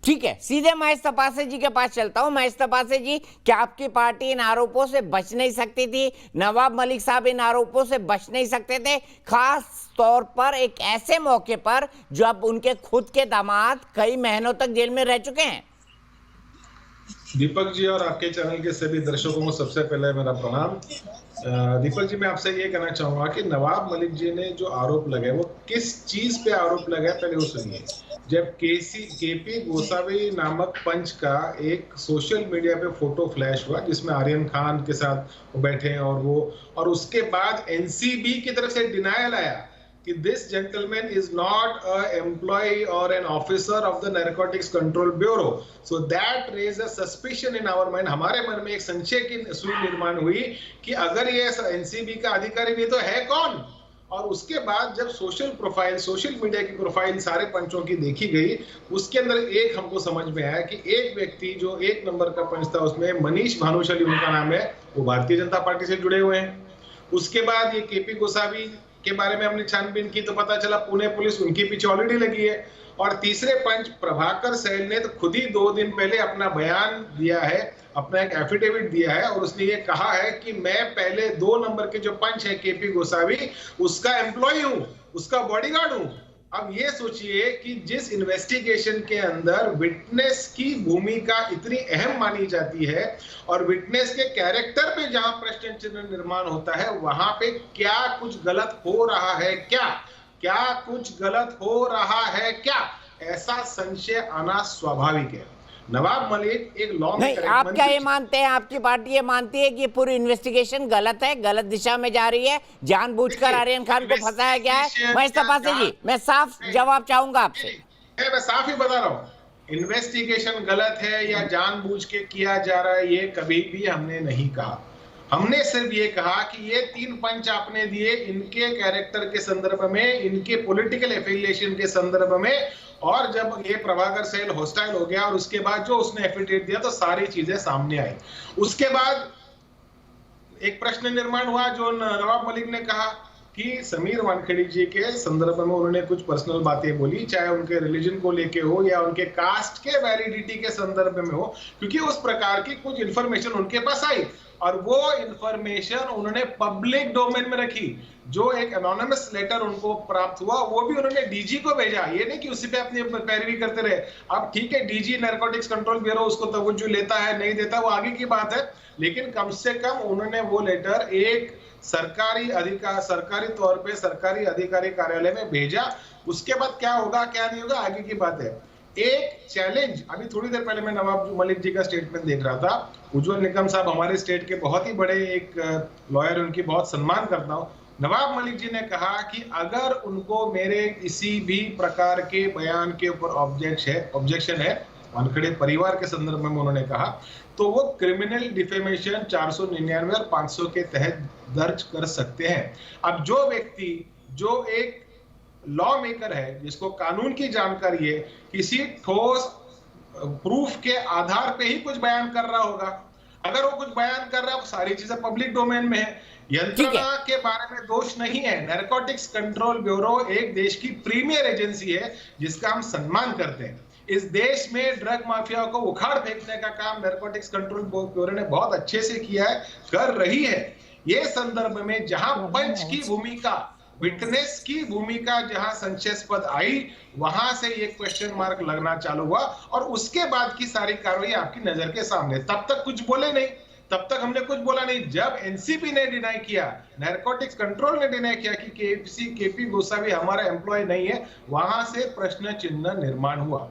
ठीक है, सीधे महेश तपासे जी के पास चलता हूं। महेश तपासे जी, क्या आपकी पार्टी इन आरोपों से बच नहीं सकती थी? नवाब मलिक साहब इन आरोपों से बच नहीं सकते थे, खास तौर पर एक ऐसे मौके पर जब उनके खुद के दामाद कई महीनों तक जेल में रह चुके हैं? दीपक जी और आपके चैनल के सभी दर्शकों को सबसे पहले मेरा प्रणाम। दीपक जी, मैं आपसे ये कहना चाहूंगा कि नवाब मलिक जी ने जो आरोप लगाए वो किस चीज पे आरोप लगाए पहले वो सुनिए। जब केपी गोसावी नामक पंच का एक सोशल मीडिया पे फोटो फ्लैश हुआ जिसमें आर्यन खान के साथ वो बैठे हैं और उसके बाद एनसीबी की तरफ से डिनायल आया कि this gentleman is not a employ और an officer of the narcotics control bureau, so that raise a suspicion in our mind. हमारे मन में एक संशय की सुई निर्माण हुई कि अगर ये एनसीबी का अधिकारी नहीं तो है कौन। और उसके बाद जब सोशल मीडिया की प्रोफाइल सारे पंचों की देखी गई, उसके अंदर एक हमको समझ में आया कि एक व्यक्ति जो एक नंबर का पंच था उसमें मनीष भानुशाली उनका नाम है, वो भारतीय जनता पार्टी से जुड़े हुए हैं। उसके बाद ये केपी गोसावी के बारे में हमने छानबीन की तो पता चला पुणे पुलिस उनके पीछे ऑलरेडी लगी है। और तीसरे पंच प्रभाकर सैल ने तो खुद ही 2 दिन पहले अपना बयान दिया है, अपना एक एफिडेविट दिया है और उसने ये कहा है कि मैं पहले 2 नंबर के जो पंच है केपी गोसावी, उसका एम्प्लॉय हूं, उसका बॉडीगार्ड हूं। अब ये सोचिए कि जिस इन्वेस्टिगेशन के अंदर विटनेस की भूमिका इतनी अहम मानी जाती है और विटनेस के कैरेक्टर पे जहां प्रश्न चिन्ह निर्माण होता है, वहां पे क्या कुछ गलत हो रहा है, क्या कुछ गलत हो रहा है, क्या ऐसा संशय आना स्वाभाविक है। नवाब मलिक एक लॉ नहीं, मेकर, आप क्या ये मानते हैं, आपकी पार्टी ये मानती है कि पूरी इन्वेस्टिगेशन गलत है, गलत दिशा में जा रही है, जानबूझकर आर्यन खान को फंसाया गया है? महेश तपासे जी, मैं साफ जवाब चाहूंगा आपसे। मैं साफ ही बता रहा हूं, इन्वेस्टिगेशन गलत है या जानबूझ के किया जा रहा है, ये कभी भी हमने नहीं कहा। हमने सिर्फ ये कहा कि ये 3 पंच आपने दिए, इनके कैरेक्टर के संदर्भ में, इनके पॉलिटिकल एफिलिएशन के संदर्भ में, और जब ये प्रभाकर सैल हॉस्टाइल हो गया और उसके बाद जो उसने एफिडेविट दिया तो सारी चीजें सामने आई। उसके बाद एक प्रश्न निर्माण हुआ जो नवाब मलिक ने कहा कि समीर वानखेड़े जी के संदर्भ में उन्होंने कुछ पर्सनल बातें बोली, चाहे उनके रिलीजन को लेके हो या उनके कास्ट के वैलिडिटी के संदर्भ में हो, क्योंकि उस प्रकार की कुछ इंफॉर्मेशन उनके पास आई और वो इंफॉर्मेशन उन्होंने पब्लिक डोमेन में रखी। जो एक एनोनिमस लेटर उनको प्राप्त हुआ वो भी उन्होंने डीजी को भेजा, ये नहीं कि उसी पे अपनी पैरवी करते रहे। अब ठीक है, डीजी नारकोटिक्स कंट्रोल ब्यूरो उसको तवज्जो लेता है नहीं देता वो आगे की बात है, लेकिन कम से कम उन्होंने वो लेटर एक सरकारी तौर पे सरकारी अधिकारी कार्यालय में भेजा। उसके बाद क्या होगा क्या नहीं होगा आगे की बात है। एक चैलेंज, अभी थोड़ी देर पहले मैं नवाब मलिक जी का स्टेटमेंट देख रहा था। उज्जवल निकम साहब हमारे स्टेट के बहुत ही बड़े एक लॉयर, उनकी बहुत सम्मान करता हूं। नवाब मलिक जी ने कहा कि अगर उनको मेरे किसी भी प्रकार के बयान के ऊपर ऑब्जेक्शन है, वानखेड़े परिवार के संदर्भ में उन्होंने कहा, तो वो क्रिमिनल डिफेमेशन 499 और 500 के तहत दर्ज कर सकते हैं। अब जो व्यक्ति, जो एक लॉ मेकर है, जिसको कानून की जानकारी है, किसी ठोस प्रूफ के आधार पे ही कुछ बयान कर रहा होगा। अगर वो कुछ बयान कर रहा है, सारी चीजें पब्लिक डोमेन में है, यंत्रणा के बारे में दोष नहीं है। नारकोटिक्स कंट्रोल ब्यूरो एक देश की प्रीमियर एजेंसी है जिसका हम सम्मान करते हैं। इस देश में ड्रग माफिया को उखाड़ फेंकने का काम नारकोटिक्स कंट्रोल ब्यूरो ने बहुत अच्छे से किया है, कर रही है। ये संदर्भ में जहां पंच की भूमिका, विटनेस की भूमिका जहां संशयास्पद आई, वहां से ये क्वेश्चन मार्क लगना चालू हुआ और उसके बाद की सारी कार्रवाई आपकी नजर के सामने। तब तक कुछ बोले नहीं, तब तक हमने कुछ बोला नहीं। जब एनसीपी ने डिनाई किया, नारकोटिक्स कंट्रोल ने डिनाई किया कि केपी गोसावी हमारा एम्प्लॉय नहीं है, वहां से प्रश्न चिन्ह निर्माण हुआ।